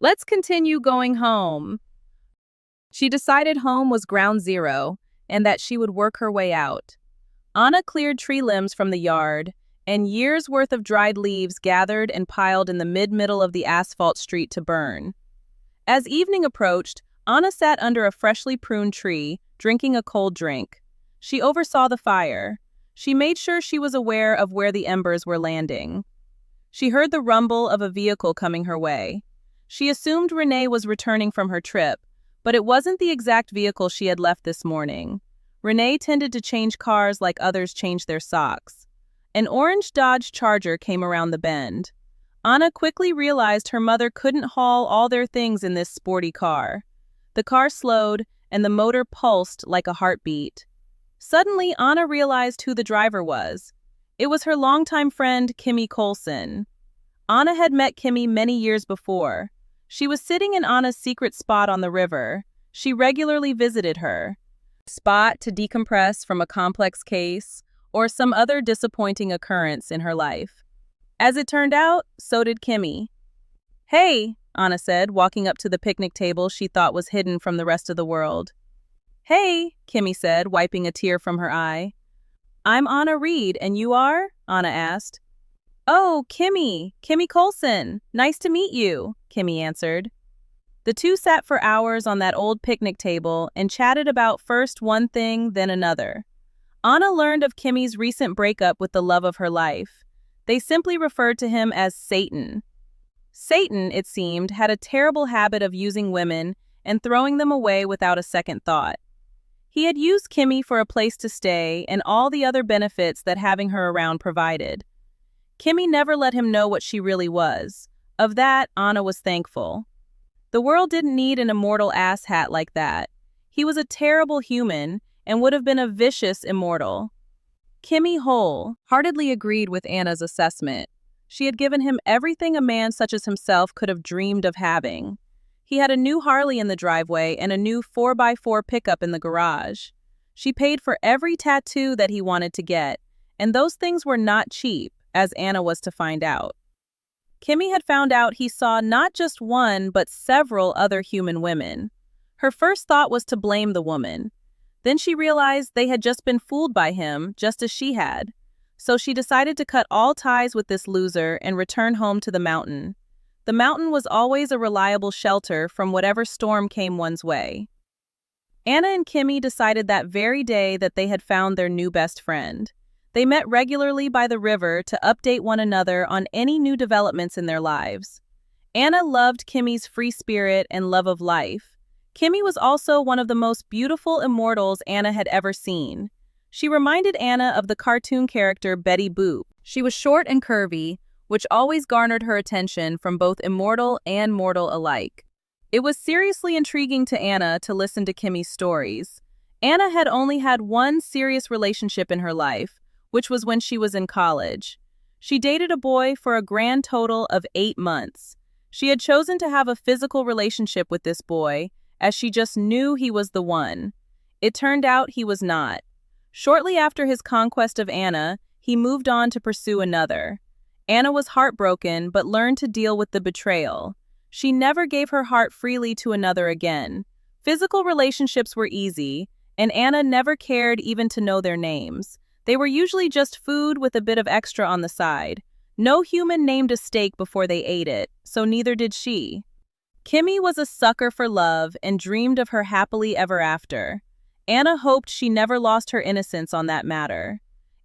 Let's continue going home. She decided home was ground zero and that she would work her way out. Anna cleared tree limbs from the yard, and years' worth of dried leaves gathered and piled in the mid-middle of the asphalt street to burn. As evening approached, Anna sat under a freshly pruned tree, drinking a cold drink. She oversaw the fire. She made sure she was aware of where the embers were landing. She heard the rumble of a vehicle coming her way. She assumed Renee was returning from her trip, but it wasn't the exact vehicle she had left this morning. Renee tended to change cars like others change their socks. An orange Dodge Charger came around the bend. Anna quickly realized her mother couldn't haul all their things in this sporty car. The car slowed, and the motor pulsed like a heartbeat. Suddenly, Anna realized who the driver was. It was her longtime friend, Kimmy Coulson. Anna had met Kimmy many years before. She was sitting in Anna's secret spot on the river. She regularly visited her spot to decompress from a complex case or some other disappointing occurrence in her life. As it turned out, so did Kimmy. "Hey," Anna said, walking up to the picnic table she thought was hidden from the rest of the world. "Hey," Kimmy said, wiping a tear from her eye. "I'm Anna Reed, and you are?" Anna asked. "Oh, Kimmy Coulson. Nice to meet you," Kimmy answered. The two sat for hours on that old picnic table and chatted about first one thing, then another. Anna learned of Kimmy's recent breakup with the love of her life. They simply referred to him as Satan. Satan, it seemed, had a terrible habit of using women and throwing them away without a second thought. He had used Kimmy for a place to stay and all the other benefits that having her around provided. Kimmy never let him know what she really was. Of that, Anna was thankful. The world didn't need an immortal asshat like that. He was a terrible human and would have been a vicious immortal. Kimmy wholeheartedly agreed with Anna's assessment. She had given him everything a man such as himself could have dreamed of having. He had a new Harley in the driveway and a new 4x4 pickup in the garage. She paid for every tattoo that he wanted to get, and those things were not cheap, as Anna was to find out. Kimmy had found out he saw not just one, but several other human women. Her first thought was to blame the woman. Then she realized they had just been fooled by him, just as she had. So she decided to cut all ties with this loser and return home to the mountain. The mountain was always a reliable shelter from whatever storm came one's way. Anna and Kimmy decided that very day that they had found their new best friend. They met regularly by the river to update one another on any new developments in their lives. Anna loved Kimmy's free spirit and love of life. Kimmy was also one of the most beautiful immortals Anna had ever seen. She reminded Anna of the cartoon character Betty Boop. She was short and curvy, which always garnered her attention from both immortal and mortal alike. It was seriously intriguing to Anna to listen to Kimmy's stories. Anna had only had one serious relationship in her life, which was when she was in college. She dated a boy for a grand total of 8 months. She had chosen to have a physical relationship with this boy, as she just knew he was the one. It turned out he was not. Shortly after his conquest of Anna, he moved on to pursue another. Anna was heartbroken, but learned to deal with the betrayal. She never gave her heart freely to another again. Physical relationships were easy, and Anna never cared even to know their names. They were usually just food with a bit of extra on the side. No human named a steak before they ate it, so neither did she. Kimmy was a sucker for love and dreamed of her happily ever after. Anna hoped she never lost her innocence on that matter.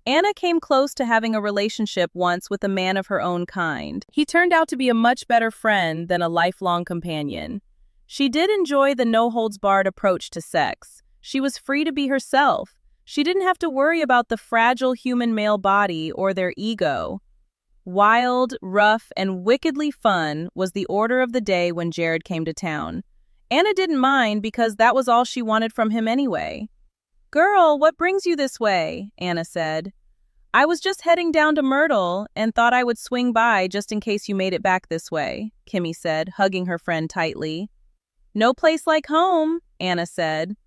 Anna came close to having a relationship once with a man of her own kind. He turned out to be a much better friend than a lifelong companion. She did enjoy the no-holds-barred approach to sex. She was free to be herself. She didn't have to worry about the fragile human male body or their ego. Wild, rough, and wickedly fun was the order of the day when Jared came to town. Anna didn't mind because that was all she wanted from him anyway. "Girl, what brings you this way?" Anna said. "I was just heading down to Myrtle and thought I would swing by just in case you made it back this way," Kimmy said, hugging her friend tightly. "No place like home," Anna said.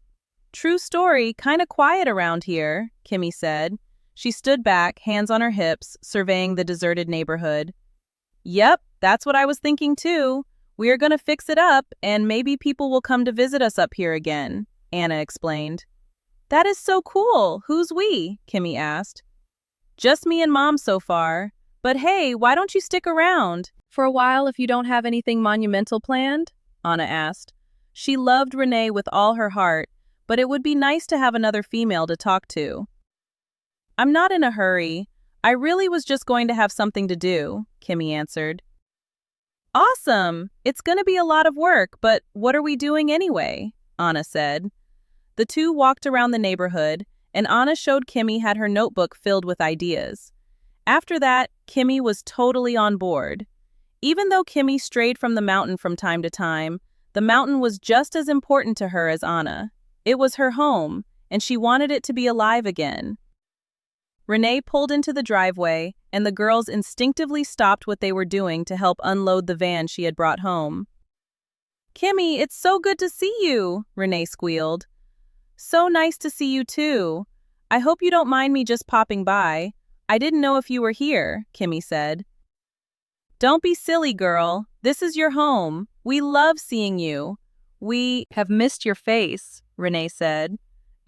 "True story, kinda quiet around here," Kimmy said. She stood back, hands on her hips, surveying the deserted neighborhood. "Yep, that's what I was thinking too. We are going to fix it up, and maybe people will come to visit us up here again, Anna explained. That is so cool. Who's we? Kimmy asked. Just me and Mom so far. But hey, why don't you stick around for a while if you don't have anything monumental planned? Anna asked. She loved Renee with all her heart, but it would be nice to have another female to talk to. I'm not in a hurry. I really was just going to have something to do, Kimmy answered. Awesome! It's going to be a lot of work, but what are we doing anyway? Anna said. The two walked around the neighborhood, and Anna showed Kimmy had her notebook filled with ideas. After that, Kimmy was totally on board. Even though Kimmy strayed from the mountain from time to time, the mountain was just as important to her as Anna. It was her home, and she wanted it to be alive again. Renee pulled into the driveway, and the girls instinctively stopped what they were doing to help unload the van she had brought home. Kimmy, it's so good to see you, Renee squealed. So nice to see you too. I hope you don't mind me just popping by. I didn't know if you were here, Kimmy said. Don't be silly, girl. This is your home. We love seeing you. We have missed your face, Renee said.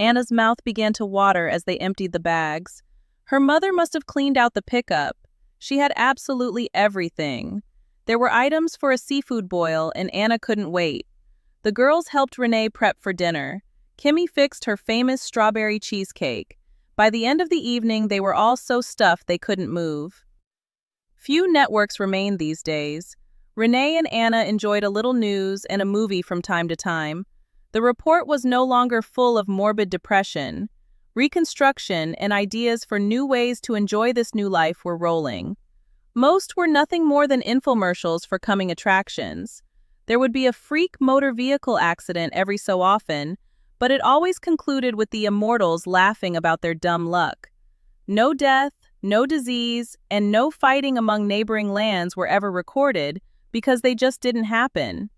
Anna's mouth began to water as they emptied the bags. Her mother must have cleaned out the pickup. She had absolutely everything. There were items for a seafood boil, and Anna couldn't wait. The girls helped Renee prep for dinner. Kimmy fixed her famous strawberry cheesecake. By the end of the evening, they were all so stuffed they couldn't move. Few networks remained these days. Renee and Anna enjoyed a little news and a movie from time to time. The report was no longer full of morbid depression. Reconstruction and ideas for new ways to enjoy this new life were rolling. Most were nothing more than infomercials for coming attractions. There would be a freak motor vehicle accident every so often, but it always concluded with the immortals laughing about their dumb luck. No death, no disease, and no fighting among neighboring lands were ever recorded because they just didn't happen.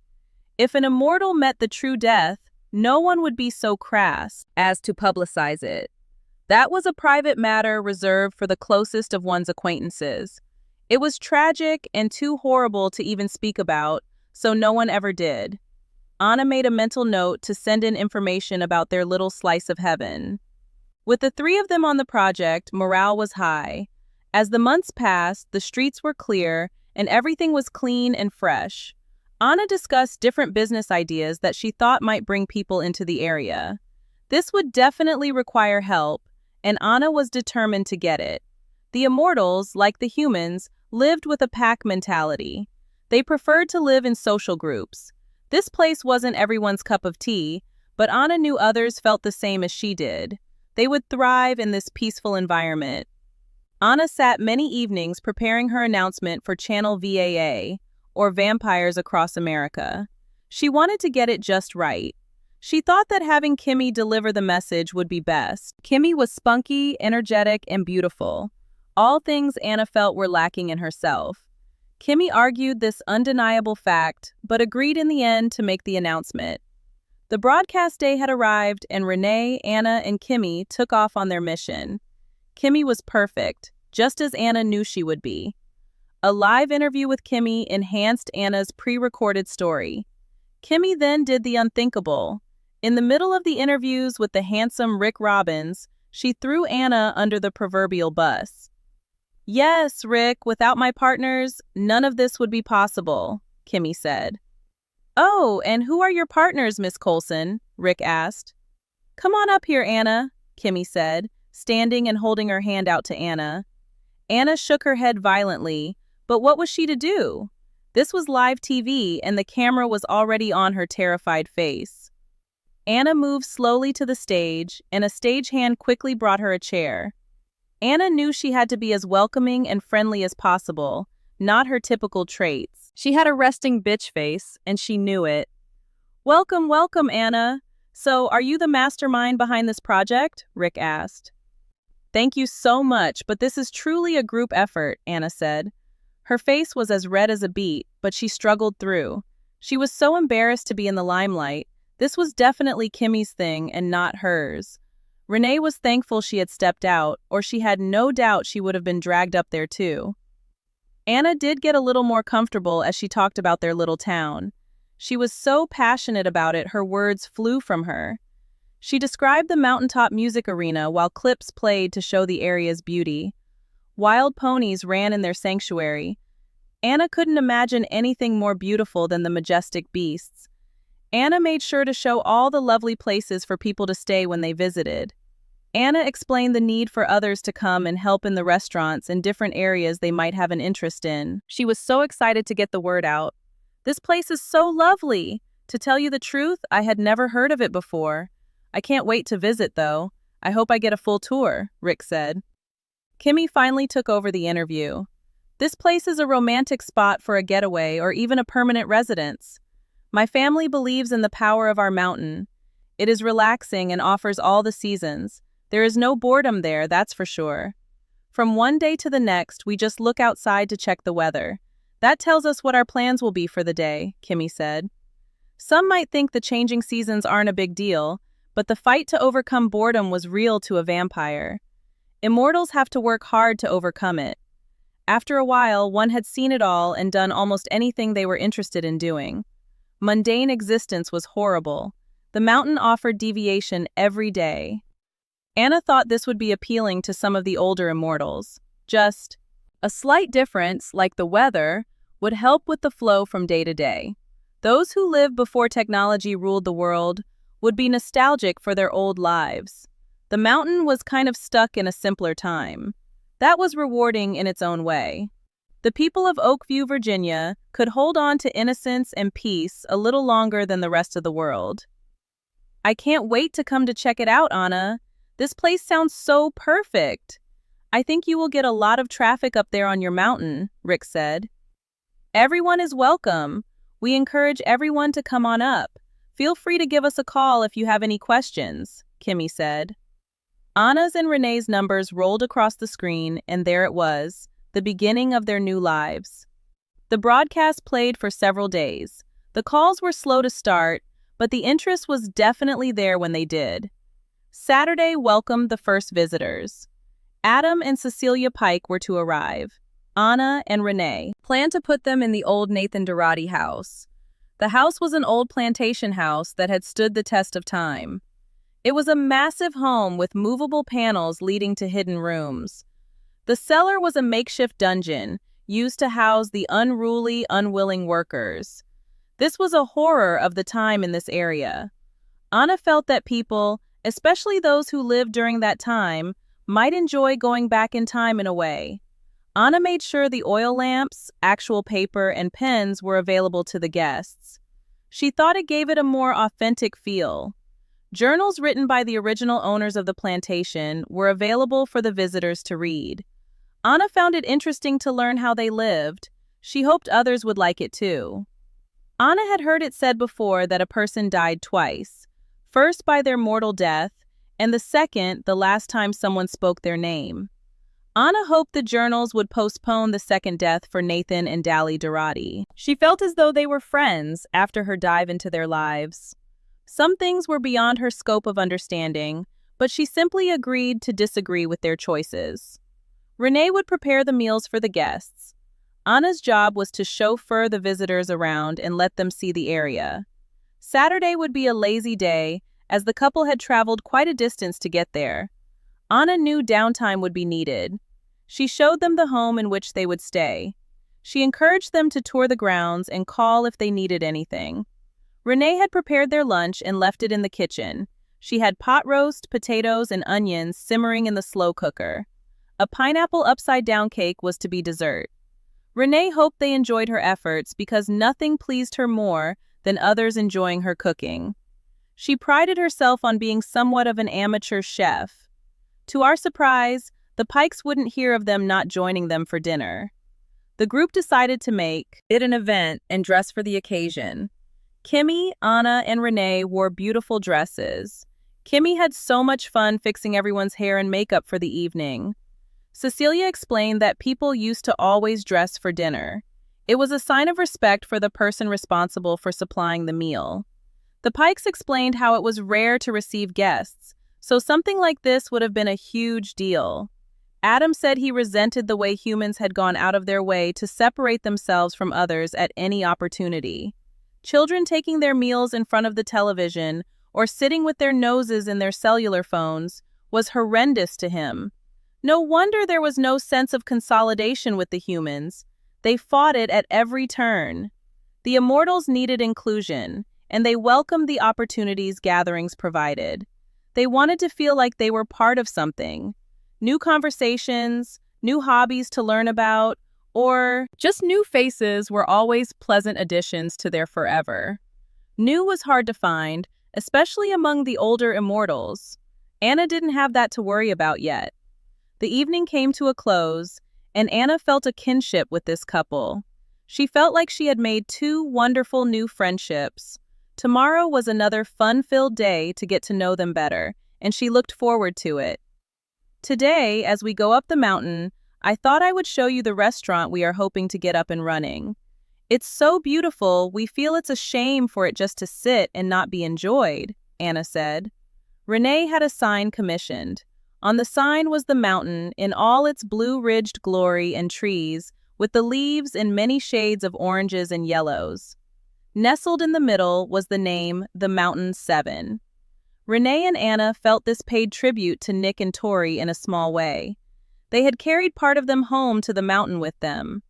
If an immortal met the true death, no one would be so crass as to publicize it. That was a private matter reserved for the closest of one's acquaintances. It was tragic and too horrible to even speak about, so no one ever did. Anna made a mental note to send in information about their little slice of heaven. With the three of them on the project, morale was high. As the months passed, the streets were clear and everything was clean and fresh. Anna discussed different business ideas that she thought might bring people into the area. This would definitely require help, and Anna was determined to get it. The immortals, like the humans, lived with a pack mentality. They preferred to live in social groups. This place wasn't everyone's cup of tea, but Anna knew others felt the same as she did. They would thrive in this peaceful environment. Anna sat many evenings preparing her announcement for Channel VAA, or Vampires Across America. She wanted to get it just right. She thought that having Kimmy deliver the message would be best. Kimmy was spunky, energetic, and beautiful. All things Anna felt were lacking in herself. Kimmy argued this undeniable fact, but agreed in the end to make the announcement. The broadcast day had arrived, and Renee, Anna, and Kimmy took off on their mission. Kimmy was perfect, just as Anna knew she would be. A live interview with Kimmy enhanced Anna's pre-recorded story. Kimmy then did the unthinkable. In the middle of the interviews with the handsome Rick Robbins, she threw Anna under the proverbial bus. "Yes, Rick, without my partners, none of this would be possible," Kimmy said. "Oh, and who are your partners, Miss Coulson?" Rick asked. "Come on up here, Anna," Kimmy said, standing and holding her hand out to Anna. Anna shook her head violently, but what was she to do? This was live TV, and the camera was already on her terrified face. Anna moved slowly to the stage, and a stagehand quickly brought her a chair. Anna knew she had to be as welcoming and friendly as possible, not her typical traits. She had a resting bitch face, and she knew it. "Welcome, welcome, Anna. So, are you the mastermind behind this project?" Rick asked. "Thank you so much, but this is truly a group effort," Anna said. Her face was as red as a beet, but she struggled through. She was so embarrassed to be in the limelight. This was definitely Kimmy's thing and not hers. Renee was thankful she had stepped out, or she had no doubt she would have been dragged up there too. Anna did get a little more comfortable as she talked about their little town. She was so passionate about it, her words flew from her. She described the mountaintop music arena while clips played to show the area's beauty. Wild ponies ran in their sanctuary. Anna couldn't imagine anything more beautiful than the majestic beasts. Anna made sure to show all the lovely places for people to stay when they visited. Anna explained the need for others to come and help in the restaurants and different areas they might have an interest in. She was so excited to get the word out. "This place is so lovely. To tell you the truth, I had never heard of it before. I can't wait to visit, though. I hope I get a full tour," Rick said. Kimmy finally took over the interview. "This place is a romantic spot for a getaway or even a permanent residence. My family believes in the power of our mountain. It is relaxing and offers all the seasons. There is no boredom there, that's for sure. From one day to the next, we just look outside to check the weather. That tells us what our plans will be for the day," Kimmy said. Some might think the changing seasons aren't a big deal, but the fight to overcome boredom was real to a vampire. Immortals have to work hard to overcome it. After a while, one had seen it all and done almost anything they were interested in doing. Mundane existence was horrible. The mountain offered deviation every day. Anna thought this would be appealing to some of the older immortals. Just a slight difference, like the weather, would help with the flow from day to day. Those who lived before technology ruled the world would be nostalgic for their old lives. The mountain was kind of stuck in a simpler time. That was rewarding in its own way. The people of Oakview, Virginia, could hold on to innocence and peace a little longer than the rest of the world. "I can't wait to come to check it out, Anna. This place sounds so perfect. I think you will get a lot of traffic up there on your mountain," Rick said. "Everyone is welcome. We encourage everyone to come on up. Feel free to give us a call if you have any questions," Kimmy said. Anna's and Renee's numbers rolled across the screen, and there it was, the beginning of their new lives. The broadcast played for several days. The calls were slow to start, but the interest was definitely there when they did. Saturday welcomed the first visitors. Adam and Cecilia Pike were to arrive. Anna and Renee planned to put them in the old Nathan Dorati house. The house was an old plantation house that had stood the test of time. It was a massive home with movable panels leading to hidden rooms. The cellar was a makeshift dungeon used to house the unruly, unwilling workers. This was a horror of the time in this area. Anna felt that people, especially those who lived during that time, might enjoy going back in time in a way. Anna made sure the oil lamps, actual paper, and pens were available to the guests. She thought it gave it a more authentic feel. Journals written by the original owners of the plantation were available for the visitors to read. Anna found it interesting to learn how they lived. She hoped others would like it too. Anna had heard it said before that a person died twice. First by their mortal death, and the second the last time someone spoke their name. Anna hoped the journals would postpone the second death for Nathan and Dally Dorati. She felt as though they were friends after her dive into their lives. Some things were beyond her scope of understanding, but she simply agreed to disagree with their choices. Renee would prepare the meals for the guests. Anna's job was to chauffeur the visitors around and let them see the area. Saturday would be a lazy day, as the couple had traveled quite a distance to get there. Anna knew downtime would be needed. She showed them the home in which they would stay. She encouraged them to tour the grounds and call if they needed anything. Renee had prepared their lunch and left it in the kitchen. She had pot roast, potatoes, and onions simmering in the slow cooker. A pineapple upside-down cake was to be dessert. Renee hoped they enjoyed her efforts because nothing pleased her more than others enjoying her cooking. She prided herself on being somewhat of an amateur chef. To our surprise, the Pikes wouldn't hear of them not joining them for dinner. The group decided to make it an event and dress for the occasion. Kimmy, Anna, and Renee wore beautiful dresses. Kimmy had so much fun fixing everyone's hair and makeup for the evening. Cecilia explained that people used to always dress for dinner. It was a sign of respect for the person responsible for supplying the meal. The Pikes explained how it was rare to receive guests, so something like this would have been a huge deal. Adam said he resented the way humans had gone out of their way to separate themselves from others at any opportunity. Children taking their meals in front of the television or sitting with their noses in their cellular phones was horrendous to him. No wonder there was no sense of consolidation with the humans. They fought it at every turn. The immortals needed inclusion, and they welcomed the opportunities gatherings provided. They wanted to feel like they were part of something. New conversations, new hobbies to learn about, or just new faces were always pleasant additions to their forever. New was hard to find, especially among the older immortals. Anna didn't have that to worry about yet. The evening came to a close, and Anna felt a kinship with this couple. She felt like she had made two wonderful new friendships. Tomorrow was another fun-filled day to get to know them better, and she looked forward to it. Today, as we go up the mountain, I thought I would show you the restaurant we are hoping to get up and running. It's so beautiful, we feel it's a shame for it just to sit and not be enjoyed, Anna said. Renee had a sign commissioned. On the sign was the mountain in all its blue-ridged glory and trees, with the leaves in many shades of oranges and yellows. Nestled in the middle was the name The Mountain 7. Renee and Anna felt this paid tribute to Nick and Tori in a small way. They had carried part of them home to the mountain with them.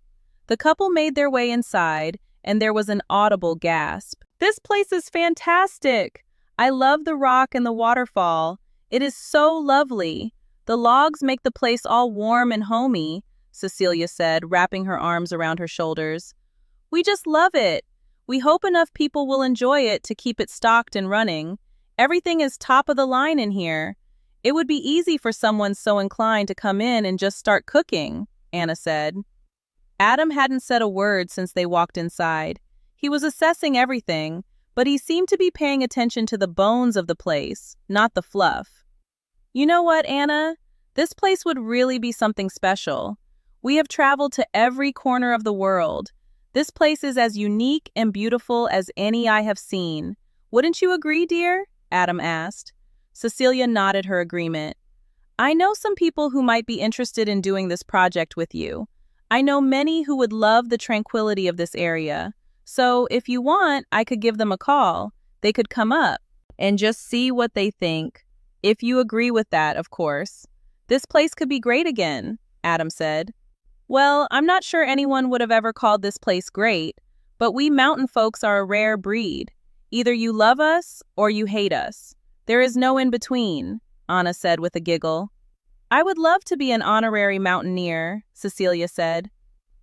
The couple made their way inside, and there was an audible gasp. "This place is fantastic! I love the rock and the waterfall. It is so lovely. The logs make the place all warm and homey," Cecilia said, wrapping her arms around her shoulders. "We just love it. We hope enough people will enjoy it to keep it stocked and running. Everything is top of the line in here. It would be easy for someone so inclined to come in and just start cooking," Anna said. Adam hadn't said a word since they walked inside. He was assessing everything, but he seemed to be paying attention to the bones of the place, not the fluff. "You know what, Anna? This place would really be something special. We have traveled to every corner of the world. This place is as unique and beautiful as any I have seen. Wouldn't you agree, dear?" Adam asked. Cecilia nodded her agreement. "I know some people who might be interested in doing this project with you. I know many who would love the tranquility of this area. So if you want, I could give them a call. They could come up and just see what they think. If you agree with that, of course. This place could be great again," Adam said. "Well, I'm not sure anyone would have ever called this place great, but we mountain folks are a rare breed. Either you love us or you hate us. There is no in between," Anna said with a giggle. "I would love to be an honorary mountaineer," Cecilia said.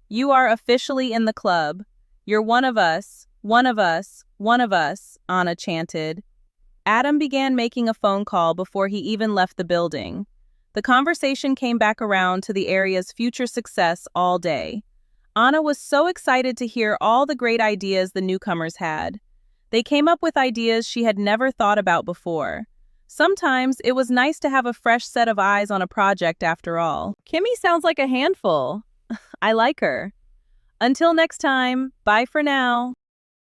"You are officially in the club. You're one of us, one of us, one of us," Anna chanted. Adam began making a phone call before he even left the building. The conversation came back around to the area's future success all day. Anna was so excited to hear all the great ideas the newcomers had. They came up with ideas she had never thought about before. Sometimes it was nice to have a fresh set of eyes on a project after all. Kimmy sounds like a handful. I like her. Until next time, bye for now.